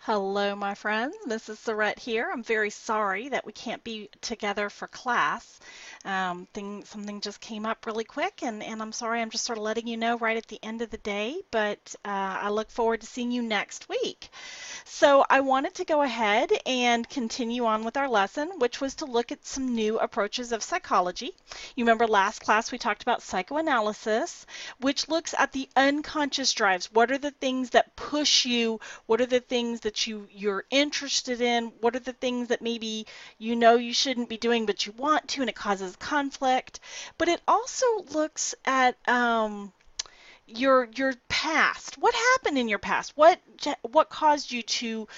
Hello, my friends. Mrs. Surratt here. I'm very sorry that we can't be together for class. Something just came up really quick, and I'm sorry. I'm just sort of letting you know right at the end of the day, but I look forward to seeing you next week. So I wanted to go ahead and continue on with our lesson, which was to look at some new approaches of psychology. You remember last class we talked about psychoanalysis, which looks at the unconscious drives. What are the things that push you? What are the things that you're interested in? What are the things that maybe you know you shouldn't be doing but you want to and it causes conflict? But it also looks at your past. What happened in your past? What caused you to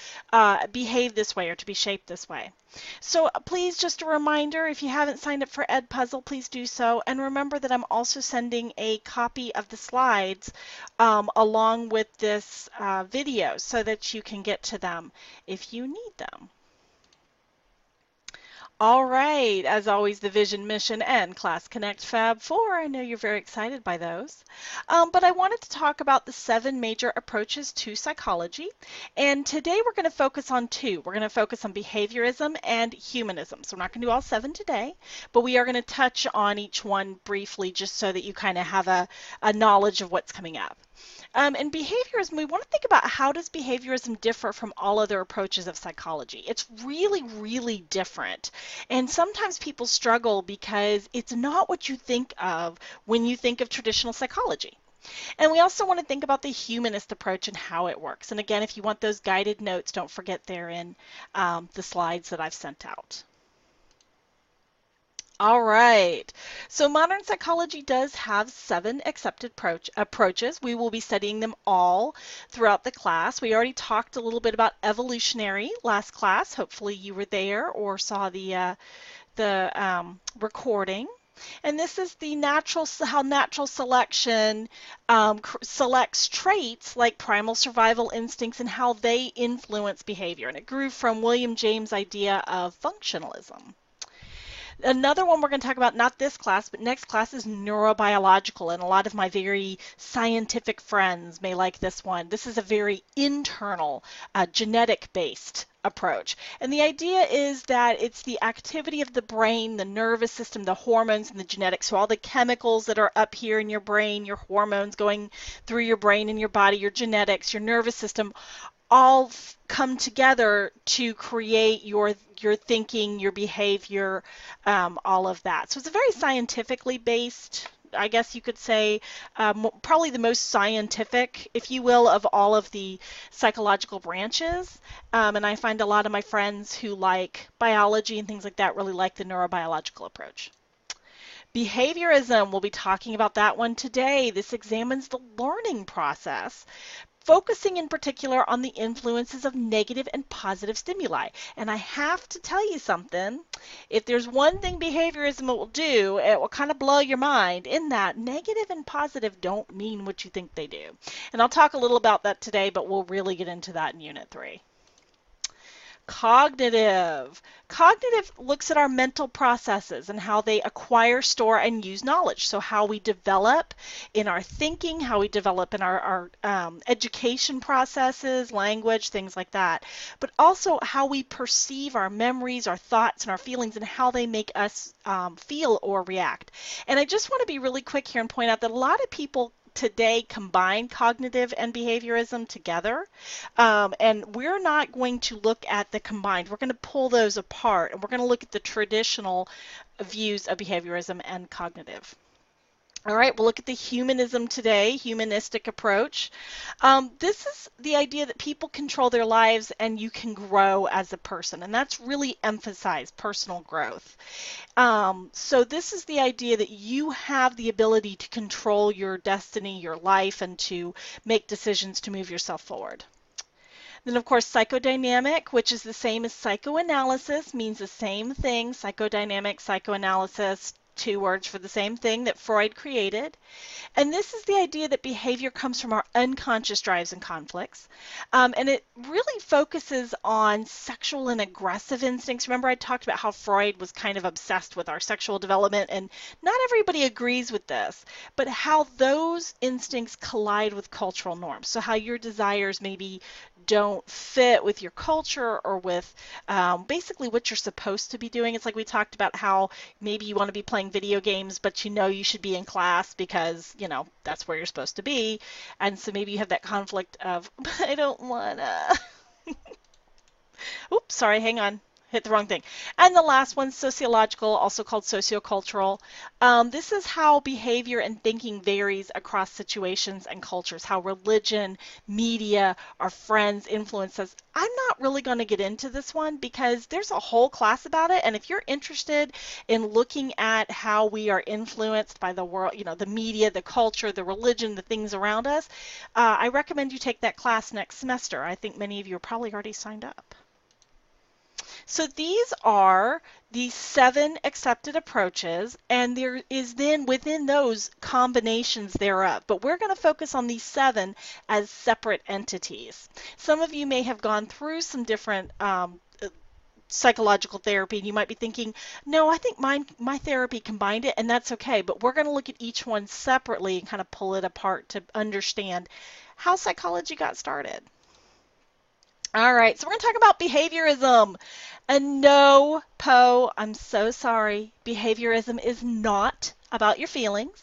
behave this way or to be shaped this way? So please, just a reminder, if you haven't signed up for Edpuzzle, please do so. And remember that I'm also sending a copy of the slides along with this video so that you can get to them if you need them. All right, as always, the vision, mission, and Class Connect Fab 4. I know you're very excited by those. But I wanted to talk about the 7 major approaches to psychology. And today we're going to focus on 2. We're going to focus on behaviorism and humanism. So we're not going to do all 7 today, but we are going to touch on each one briefly just so that you kind of have a knowledge of what's coming up. In behaviorism, we want to think about how does behaviorism differ from all other approaches of psychology. It's really, really different. And sometimes people struggle because it's not what you think of when you think of traditional psychology. And we also want to think about the humanist approach and how it works. And again, if you want those guided notes, don't forget they're in the slides that I've sent out. All right. So modern psychology does have 7 accepted approaches. We will be studying them all throughout the class. We already talked a little bit about evolutionary last class. Hopefully you were there or saw the recording. And this is the how natural selection selects traits like primal survival instincts and how they influence behavior. And it grew from William James' idea of functionalism. Another one we're going to talk about, not this class, but next class, is neurobiological, and a lot of my very scientific friends may like this one. This is a very internal, genetic-based approach. And the idea is that it's the activity of the brain, the nervous system, the hormones, and the genetics. So all the chemicals that are up here in your brain, your hormones going through your brain and your body, your genetics, your nervous system, all come together to create your thinking, your behavior, all of that. So it's a very scientifically based, I guess you could say, probably the most scientific, if you will, of all of the psychological branches. And I find a lot of my friends who like biology and things like that really like the neurobiological approach. Behaviorism, we'll be talking about that one today. This examines the learning process, focusing in particular on the influences of negative and positive stimuli. And I have to tell you something, if there's one thing behaviorism will do, it will kind of blow your mind in that negative and positive don't mean what you think they do. And I'll talk a little about that today, but we'll really get into that in Unit 3. Cognitive. Cognitive looks at our mental processes and how they acquire, store, and use knowledge. So how we develop in our thinking, how we develop in our education processes, language, things like that. But also how we perceive our memories, our thoughts, and our feelings, and how they make us feel or react. And I just want to be really quick here and point out that a lot of people today combine cognitive and behaviorism together, and we're not going to look at the combined. We're going to pull those apart, and we're going to look at the traditional views of behaviorism and cognitive. All right, we'll look at the humanism today, humanistic approach. This is the idea that people control their lives and you can grow as a person, and that's really emphasized, personal growth. So this is the idea that you have the ability to control your destiny, your life, and to make decisions to move yourself forward. Then, of course, psychodynamic, which is the same as psychoanalysis, means the same thing. Psychodynamic, psychoanalysis, 2 words for the same thing that Freud created. And this is the idea that behavior comes from our unconscious drives and conflicts. And it really focuses on sexual and aggressive instincts. Remember, I talked about how Freud was kind of obsessed with our sexual development, and not everybody agrees with this, but how those instincts collide with cultural norms. So how your desires maybe don't fit with your culture or with basically what you're supposed to be doing. It's like we talked about how maybe you want to be playing video games, but you know you should be in class because, you know, that's where you're supposed to be. And so maybe you have that conflict of, but I don't want to. Oops, sorry, hang on. Hit the wrong thing. And the last one, sociological, also called sociocultural. This is how behavior and thinking varies across situations and cultures, how religion, media, our friends influence us. I'm not really going to get into this one because there's a whole class about it. And if you're interested in looking at how we are influenced by the world, you know, the media, the culture, the religion, the things around us, I recommend you take that class next semester. I think many of you are probably already signed up. So these are the 7 accepted approaches, and there is then within those combinations thereof. But we're going to focus on these 7 as separate entities. Some of you may have gone through some different psychological therapy, and you might be thinking, no, I think my therapy combined it, and that's okay. But we're going to look at each one separately and kind of pull it apart to understand how psychology got started. All right, so we're going to talk about behaviorism. And no, Poe, I'm so sorry. Behaviorism is not about your feelings.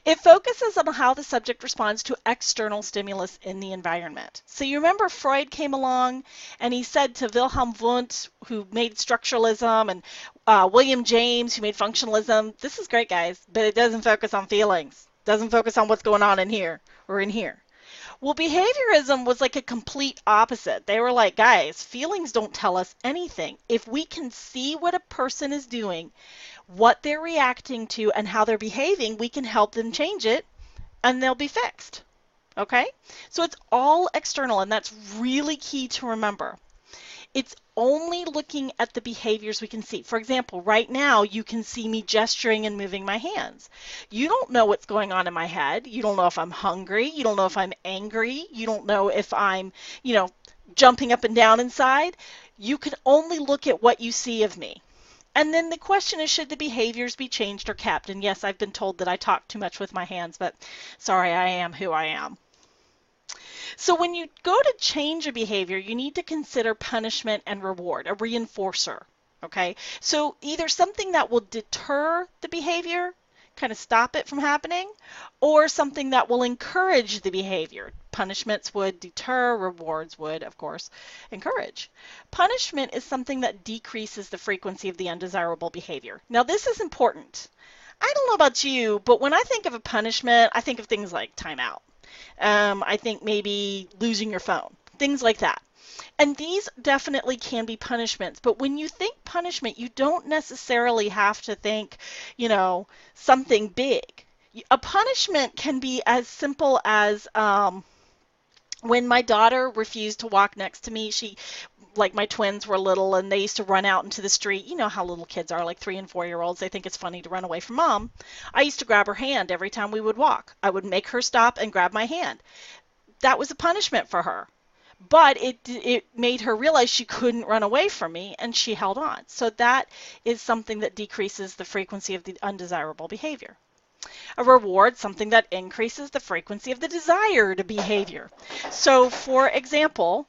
It focuses on how the subject responds to external stimulus in the environment. So you remember Freud came along and he said to Wilhelm Wundt, who made structuralism, and William James, who made functionalism, this is great, guys, but it doesn't focus on feelings. It doesn't focus on what's going on in here or in here. Well, behaviorism was like a complete opposite. They were like, guys, feelings don't tell us anything. If we can see what a person is doing, what they're reacting to, and how they're behaving, we can help them change it, and they'll be fixed. Okay? So it's all external, and that's really key to remember. It's only looking at the behaviors we can see. For example, right now you can see me gesturing and moving my hands. You don't know what's going on in my head. You don't know if I'm hungry. You don't know if I'm angry. You don't know if I'm, you know, jumping up and down inside. You can only look at what you see of me. And then the question is, should the behaviors be changed or kept? And yes, I've been told that I talk too much with my hands, but sorry, I am who I am. So when you go to change a behavior, you need to consider punishment and reward, a reinforcer. Okay? So either something that will deter the behavior, kind of stop it from happening, or something that will encourage the behavior. Punishments would deter, rewards would, of course, encourage. Punishment is something that decreases the frequency of the undesirable behavior. Now, this is important. I don't know about you, but when I think of a punishment, I think of things like timeout. I think maybe losing your phone, things like that. And these definitely can be punishments. But when you think punishment, you don't necessarily have to think, you know, something big. A punishment can be as simple as when my daughter refused to walk next to me. Like my twins were little and they used to run out into the street. You know how little kids are, like 3 and 4-year-olds. They think it's funny to run away from mom. I used to grab her hand every time we would walk. I would make her stop and grab my hand. That was a punishment for her. But it made her realize she couldn't run away from me, and she held on. So that is something that decreases the frequency of the undesirable behavior. A reward, something that increases the frequency of the desired behavior. So for example,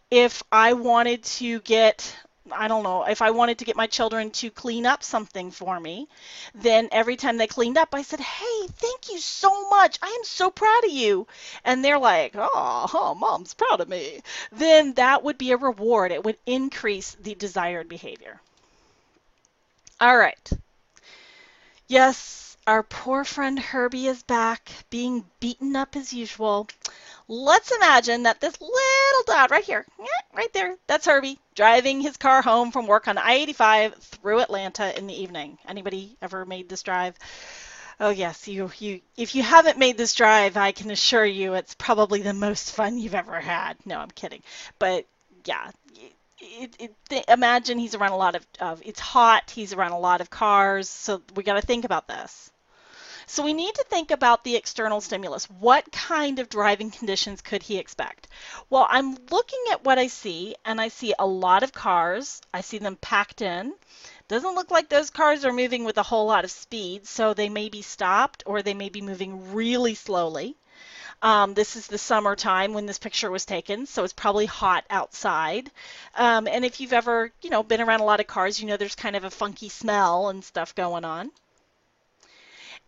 if I wanted to get, I don't know, if I wanted to get my children to clean up something for me, then every time they cleaned up, I said, hey, thank you so much. I am so proud of you. And they're like, oh, mom's proud of me. Then that would be a reward. It would increase the desired behavior. All right. Yes, our poor friend Herbie is back, being beaten up as usual. Let's imagine that this little dot right here, right there, that's Herbie, driving his car home from work on I-85 through Atlanta in the evening. Anybody ever made this drive? Oh yes, if you haven't made this drive, I can assure you it's probably the most fun you've ever had. No, I'm kidding. But yeah, imagine he's around a lot of, it's hot, he's around a lot of cars, so we got to think about this. So we need to think about the external stimulus. What kind of driving conditions could he expect? Well, I'm looking at what I see, and I see a lot of cars. I see them packed in. Doesn't look like those cars are moving with a whole lot of speed, so they may be stopped or they may be moving really slowly. This is the summertime when this picture was taken, so it's probably hot outside. And if you've ever, been around a lot of cars, there's kind of a funky smell and stuff going on.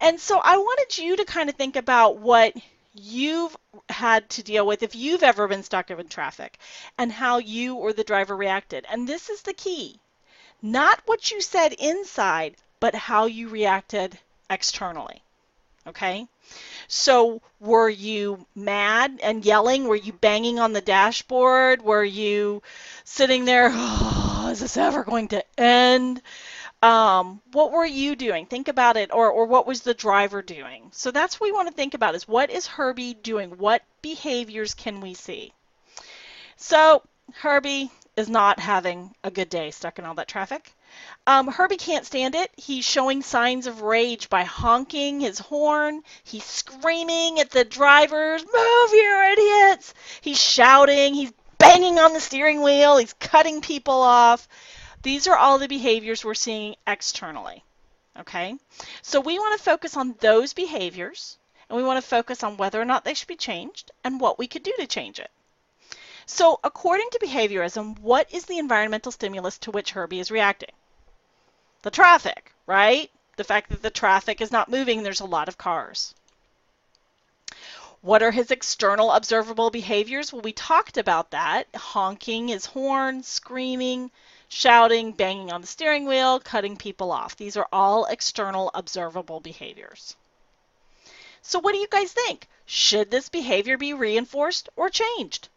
And so I wanted you to kind of think about what you've had to deal with if you've ever been stuck in traffic and how you or the driver reacted. And this is the key. Not what you said inside, but how you reacted externally. Okay? So were you mad and yelling? Were you banging on the dashboard? Were you sitting there, oh, is this ever going to end? What were you doing? Think about it, or what was the driver doing? So that's what we want to think about is what is Herbie doing? What behaviors can we see? So Herbie is not having a good day stuck in all that traffic. Herbie can't stand it. He's showing signs of rage by honking his horn. He's screaming at the drivers, move, you idiots! He's shouting. He's banging on the steering wheel. He's cutting people off. These are all the behaviors we're seeing externally. Okay? So we want to focus on those behaviors, and we want to focus on whether or not they should be changed and what we could do to change it. So according to behaviorism, what is the environmental stimulus to which Herbie is reacting? The traffic, right? The fact that the traffic is not moving, there's a lot of cars. What are his external observable behaviors? Well, we talked about that. Honking his horn, screaming, shouting, banging on the steering wheel, cutting people off. These are all external observable behaviors. So what do you guys think? Should this behavior be reinforced or changed?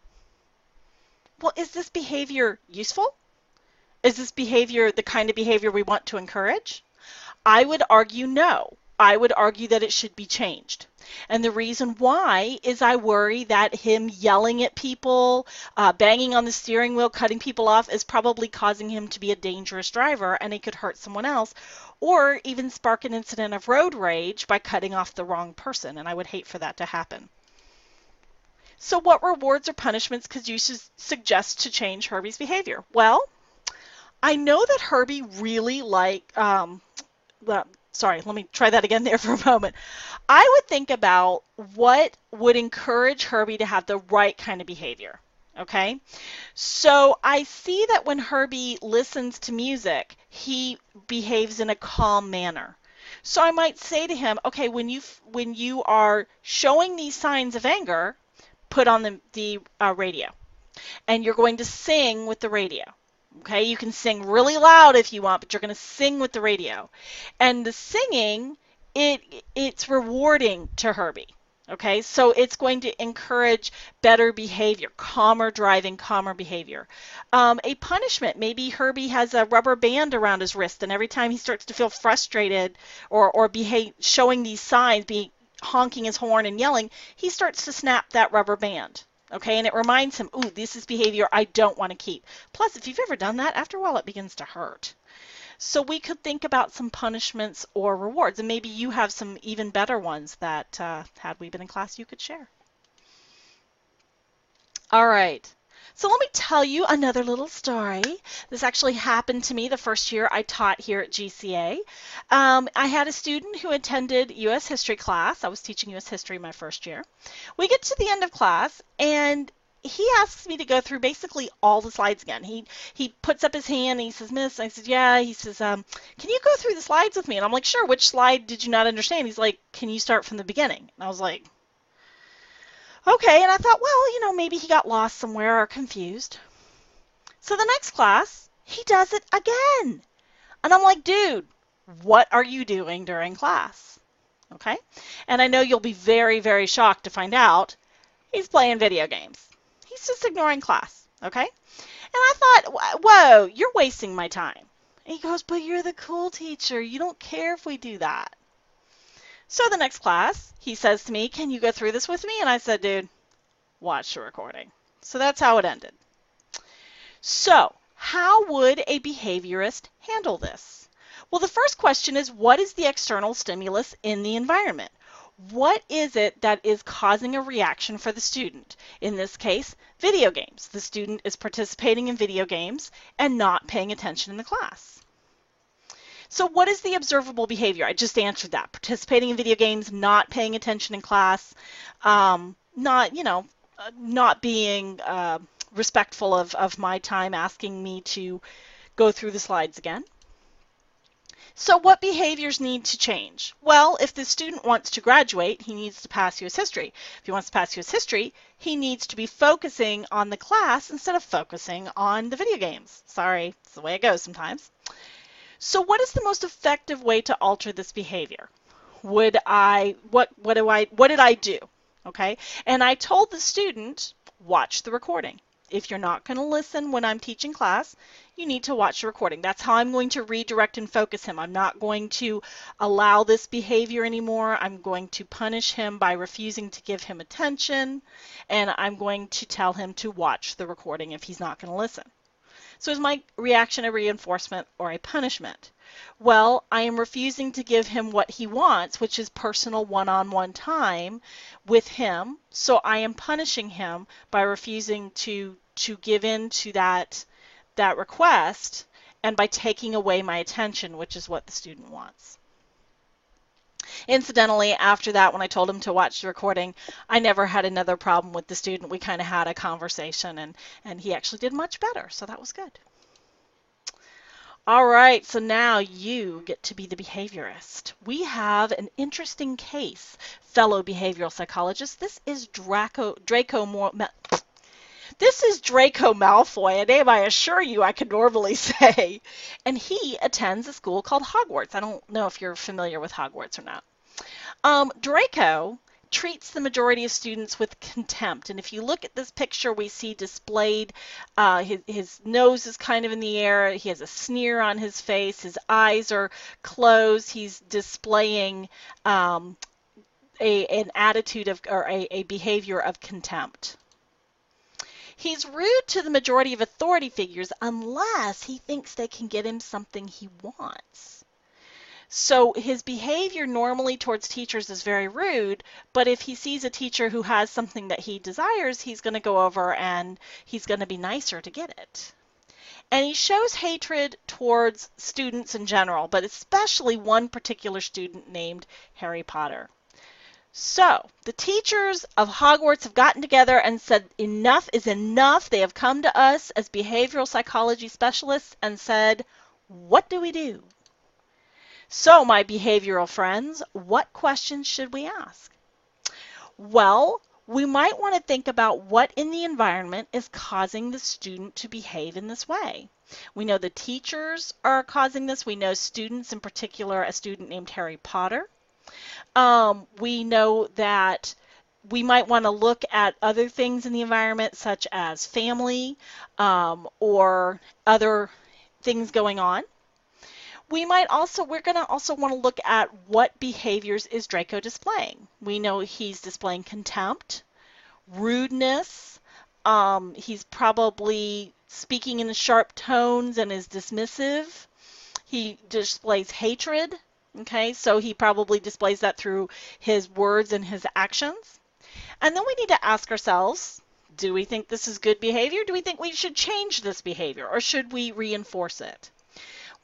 Well, is this behavior useful? Is this behavior the kind of behavior we want to encourage? I would argue no. I would argue that it should be changed. And the reason why is I worry that him yelling at people, banging on the steering wheel, cutting people off is probably causing him to be a dangerous driver and he could hurt someone else or even spark an incident of road rage by cutting off the wrong person. And I would hate for that to happen. So what rewards or punishments could you suggest to change Herbie's behavior? Well, I know that Herbie really sorry, let me try that again there for a moment. I would think about what would encourage Herbie to have the right kind of behavior, okay? So I see that when Herbie listens to music, he behaves in a calm manner. So I might say to him, okay, when you are showing these signs of anger, put on the radio, and you're going to sing with the radio. Okay, you can sing really loud if you want, but you're going to sing with the radio. And the singing, it's rewarding to Herbie. Okay, so it's going to encourage better behavior, calmer driving, calmer behavior. A punishment, maybe Herbie has a rubber band around his wrist, and every time he starts to feel frustrated or showing these signs, honking his horn and yelling, he starts to snap that rubber band. Okay, and it reminds him, ooh, this is behavior I don't want to keep. Plus, if you've ever done that, after a while it begins to hurt. So we could think about some punishments or rewards, and maybe you have some even better ones that, had we been in class, you could share. All right. So let me tell you another little story. This actually happened to me the first year I taught here at GCA. I had a student who attended U.S. history class. I was teaching U.S. history my first year. We get to the end of class, and he asks me to go through basically all the slides again. He puts up his hand, and he says, Miss, I said, yeah. He says, can you go through the slides with me? And I'm like, sure. Which slide did you not understand? He's like, can you start from the beginning? And I was like, okay, and I thought, well, maybe he got lost somewhere or confused. So the next class, he does it again. And I'm like, dude, what are you doing during class? Okay? And I know you'll be very, very shocked to find out he's playing video games. He's just ignoring class. Okay? And I thought, whoa, you're wasting my time. And he goes, but you're the cool teacher. You don't care if we do that. So the next class, he says to me, can you go through this with me? And I said, dude, watch the recording. So that's how it ended. So how would a behaviorist handle this? Well, the first question is, what is the external stimulus in the environment? What is it that is causing a reaction for the student? In this case, video games. The student is participating in video games and not paying attention in the class. So what is the observable behavior? I just answered that. Participating in video games, not paying attention in class. not, not being respectful of my time, asking me to go through the slides again. So what behaviors need to change? Well, if the student wants to graduate, he needs to pass US history. If he wants to pass US history, he needs to be focusing on the class instead of focusing on the video games. Sorry, it's the way it goes sometimes. So what is the most effective way to alter this behavior? What did I do? Okay, and I told the student, watch the recording. If you're not going to listen when I'm teaching class, you need to watch the recording. That's how I'm going to redirect and focus him. I'm not going to allow this behavior anymore. I'm going to punish him by refusing to give him attention, and I'm going to tell him to watch the recording if he's not going to listen. So is my reaction a reinforcement or a punishment? Well, I am refusing to give him what he wants, which is personal one-on-one time with him. So I am punishing him by refusing to give in to that request and by taking away my attention, which is what the student wants. Incidentally, after that, when I told him to watch the recording, I never had another problem with the student. We kind of had a conversation, and he actually did much better, so that was good. All right, so now you get to be the behaviorist. We have an interesting case, fellow behavioral psychologists. This is Draco Malfoy, a name I assure you I could normally say. And he attends a school called Hogwarts. I don't know if you're familiar with Hogwarts or not. Draco treats the majority of students with contempt. And if you look at this picture, we see displayed, his nose is kind of in the air, he has a sneer on his face, his eyes are closed, he's displaying an attitude of, or a behavior of contempt. He's rude to the majority of authority figures unless he thinks they can get him something he wants. So his behavior normally towards teachers is very rude, but if he sees a teacher who has something that he desires, he's going to go over and he's going to be nicer to get it. And he shows hatred towards students in general, but especially one particular student named Harry Potter. So, the teachers of Hogwarts have gotten together and said enough is enough. They have come to us as behavioral psychology specialists and said, what do we do? So, my behavioral friends, what questions should we ask? Well, we might want to think about what in the environment is causing the student to behave in this way. We know the teachers are causing this. We know students, in particular, a student named Harry Potter. We know that we might want to look at other things in the environment, such as family or other things going on. We're going to also want to look at what behaviors is Draco displaying. We know he's displaying contempt, rudeness. He's probably speaking in sharp tones and is dismissive. He displays hatred. Okay, so he probably displays that through his words and his actions. And then we need to ask ourselves, do we think this is good behavior? Do we think we should change this behavior, or should we reinforce it?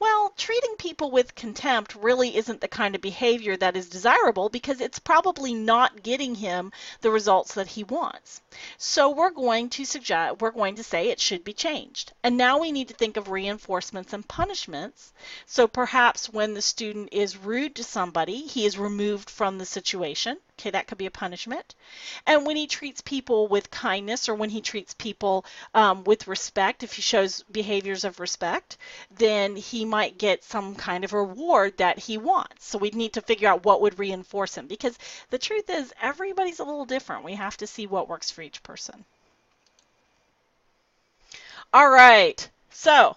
Well, treating people with contempt really isn't the kind of behavior that is desirable because it's probably not getting him the results that he wants. So we're going to say it should be changed. And now we need to think of reinforcements and punishments. So perhaps when the student is rude to somebody, he is removed from the situation. Okay, that could be a punishment. And when he treats people with kindness, or when he treats people with respect, if he shows behaviors of respect, then he might get some kind of reward that he wants. So we need to figure out what would reinforce him, because the truth is everybody's a little different. We have to see what works for each person. All right, so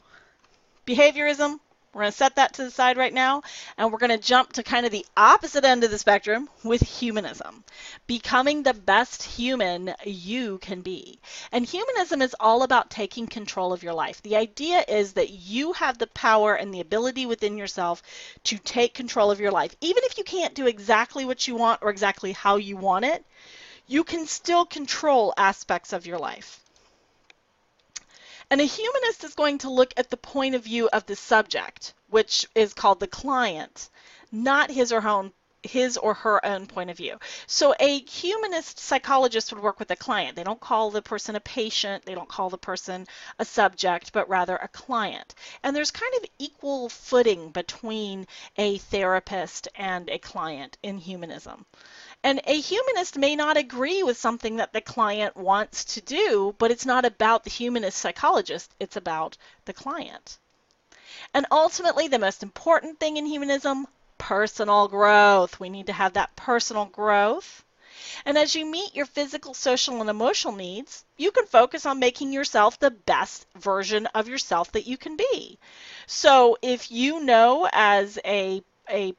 behaviorism, we're going to set that to the side right now, and we're going to jump to kind of the opposite end of the spectrum with humanism. Becoming the best human you can be. And humanism is all about taking control of your life. The idea is that you have the power and the ability within yourself to take control of your life. Even if you can't do exactly what you want or exactly how you want it, you can still control aspects of your life. And a humanist is going to look at the point of view of the subject, which is called the client, not his or her his or her own point of view. So a humanist psychologist would work with a client. They don't call the person a patient, they don't call the person a subject, but rather a client. And there's kind of equal footing between a therapist and a client in humanism. And a humanist may not agree with something that the client wants to do, but it's not about the humanist psychologist, it's about the client. And ultimately, the most important thing in humanism, personal growth. We need to have that personal growth. And as you meet your physical, social, and emotional needs, you can focus on making yourself the best version of yourself that you can be. So if you know as a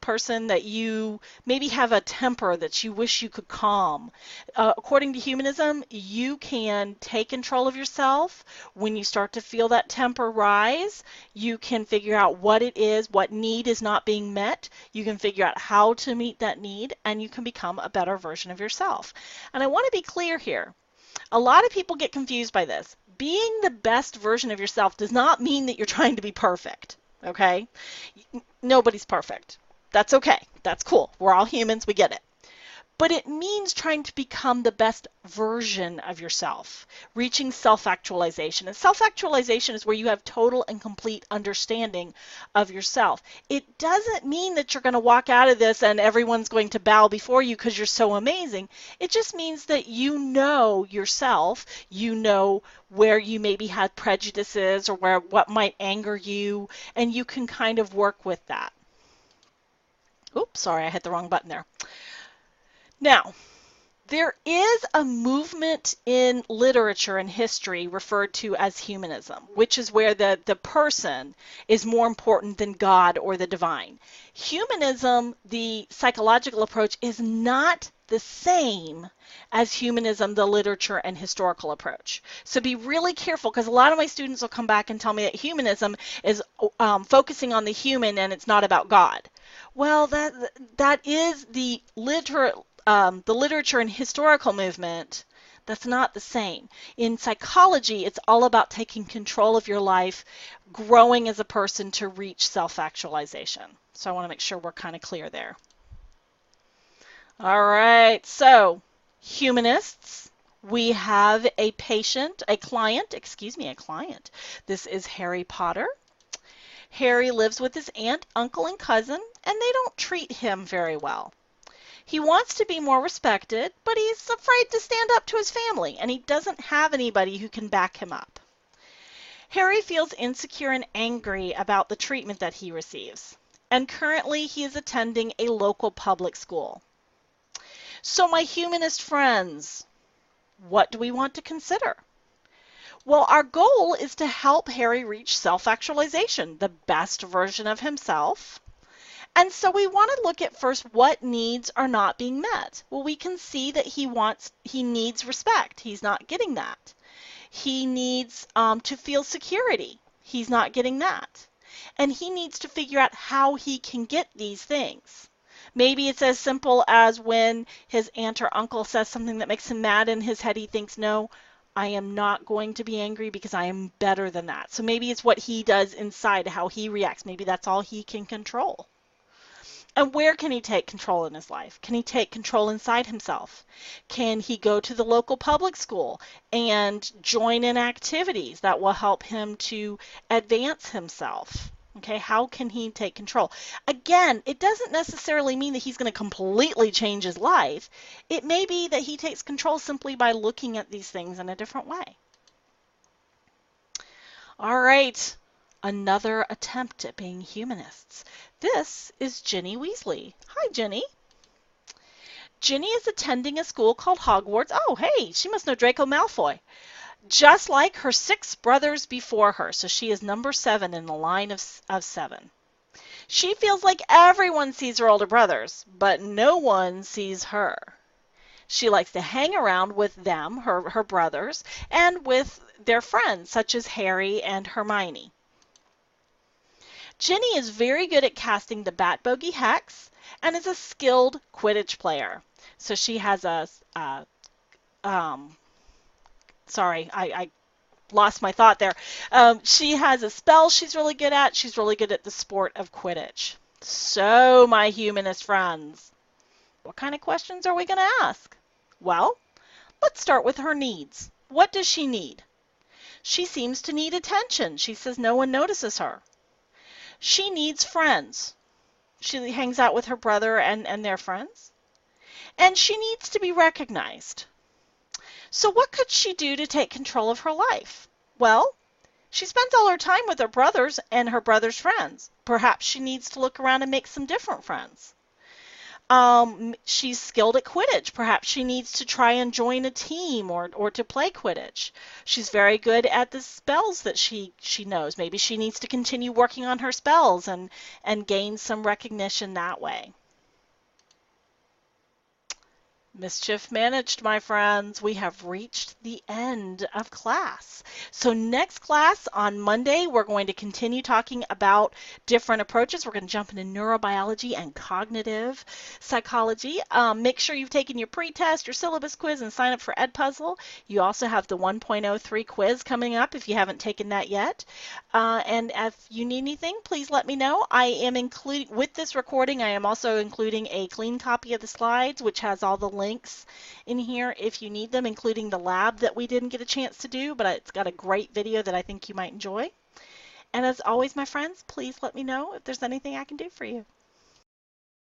person that you maybe have a temper that you wish you could calm. According to humanism, you can take control of yourself. When you start to feel that temper rise, you can figure out what it is, what need is not being met. You can figure out how to meet that need, and you can become a better version of yourself. And I want to be clear here. A lot of people get confused by this. Being the best version of yourself does not mean that you're trying to be perfect, okay? Nobody's perfect. That's okay. That's cool. We're all humans. We get it. But it means trying to become the best version of yourself, reaching self-actualization. And self-actualization is where you have total and complete understanding of yourself. It doesn't mean that you're going to walk out of this and everyone's going to bow before you because you're so amazing. It just means that you know yourself, you know where you maybe had prejudices or where what might anger you, and you can kind of work with that. Oops, sorry, I hit the wrong button there. Now, there is a movement in literature and history referred to as humanism, which is where the person is more important than God or the divine. Humanism, the psychological approach, is not the same as humanism, the literature and historical approach. So be really careful, because a lot of my students will come back and tell me that humanism is focusing on the human and it's not about God. Well, that is the literature and historical movement. That's not the same. In psychology, it's all about taking control of your life, growing as a person to reach self-actualization. So I want to make sure we're kind of clear there. All right, so humanists, we have a client. This is Harry Potter. Harry lives with his aunt, uncle, and cousin, and they don't treat him very well. He wants to be more respected, but he's afraid to stand up to his family, and he doesn't have anybody who can back him up. Harry feels insecure and angry about the treatment that he receives, and currently he is attending a local public school. So my humanist friends, what do we want to consider? Well, our goal is to help Harry reach self-actualization, the best version of himself. And so we want to look at first what needs are not being met. Well, we can see that he needs respect. He's not getting that. He needs to feel security. He's not getting that. And he needs to figure out how he can get these things. Maybe it's as simple as when his aunt or uncle says something that makes him mad in his head, he thinks, no, I am not going to be angry because I am better than that. So maybe it's what he does inside, how he reacts. Maybe that's all he can control. And where can he take control in his life? Can he take control inside himself? Can he go to the local public school and join in activities that will help him to advance himself? Okay, how can he take control? Again, it doesn't necessarily mean that he's going to completely change his life. It may be that he takes control simply by looking at these things in a different way. All right, another attempt at being humanists. This is Ginny Weasley. Hi, Ginny. Ginny is attending a school called Hogwarts. Oh, hey, she must know Draco Malfoy. Just like her 6 brothers before her, so she is number 7 in the line of 7. She feels like everyone sees her older brothers, but no one sees her. She likes to hang around with them, her brothers, and with their friends, such as Harry and Hermione. Ginny is very good at casting the Bat Bogey Hex and is a skilled Quidditch player. So she has sorry, I lost my thought there. She has a spell she's really good at. She's really good at the sport of Quidditch. So, my humanist friends, What kind of questions are we going to ask? Well, let's start with her needs. What does she need? She seems to need attention. She says no one notices her. She needs friends. She hangs out with her brother and their friends. And she needs to be recognized. So what could she do to take control of her life? Well, she spends all her time with her brothers and her brother's friends. Perhaps she needs to look around and make some different friends. She's skilled at Quidditch. Perhaps she needs to try and join a team or to play Quidditch. She's very good at the spells that she knows. Maybe she needs to continue working on her spells and gain some recognition that way. Mischief managed, my friends. We have reached the end of class. So next class on Monday, we're going to continue talking about different approaches. We're going to jump into neurobiology and cognitive psychology. Make sure you've taken your pre-test, your syllabus quiz, and sign up for Edpuzzle. You also have the 1.03 quiz coming up if you haven't taken that yet. And if you need anything, please let me know. I am including, with this recording, I am also including a clean copy of the slides, which has all the links in here if you need them, including the lab that we didn't get a chance to do, but it's got a great video that I think you might enjoy. And as always, my friends, please let me know if there's anything I can do for you.